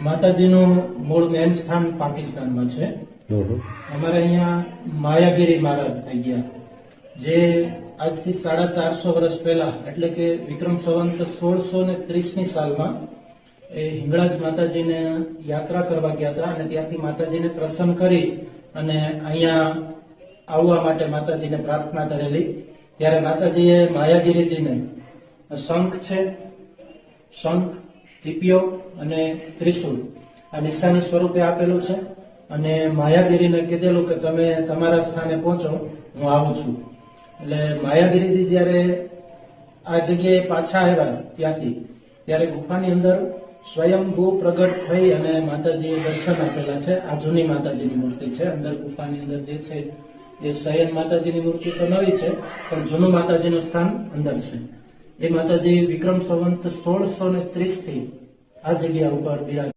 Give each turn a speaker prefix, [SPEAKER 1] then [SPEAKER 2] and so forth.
[SPEAKER 1] માતાજીનું મૂળ મેન સ્થાન પાકિસ્તાનમાં છે. અમારે અહીંયા માયાગીરી મહારાજ થઈ ગયા, જે આજથી 450 વર્ષ પહેલા એટલે કે વિક્રમ સંવત 1630ની સાલમાં એ હિંગળાજ માતાજીને યાત્રા કરવા ગયા હતા અને ત્યાંથી માતાજીને પ્રસન્ન કરી અને અહીંયા આવવા માટે માતાજીને પ્રાર્થના કરેલી. ત્યારે માતાજીએ માયાગીરીજીને શંખ છે, શંખ, ચીપિયો અને ત્રિશુલ આ નિશાની સ્વરૂપે આપેલું છે અને માયાગીરીને કીધેલું કે તમે તમારા સ્થાને પહોંચો, હું આવું છું. એટલે માયાગીરીજી જયારે આ જગ્યાએ પાછા આવ્યા ત્યાંથી, ત્યારે ગુફાની અંદર સ્વયંભૂ પ્રગટ થઈ અને માતાજીએ દર્શન આપેલા છે. આ જૂની માતાજીની મૂર્તિ છે. અંદર ગુફાની અંદર જે છે એ શયન માતાજીની મૂર્તિ તો નવી છે, પણ જૂનું માતાજીનું સ્થાન અંદર છે. એ માતાજી વિક્રમ સંવત 1630 થી આ જગ્યા ઉપર બિરાજ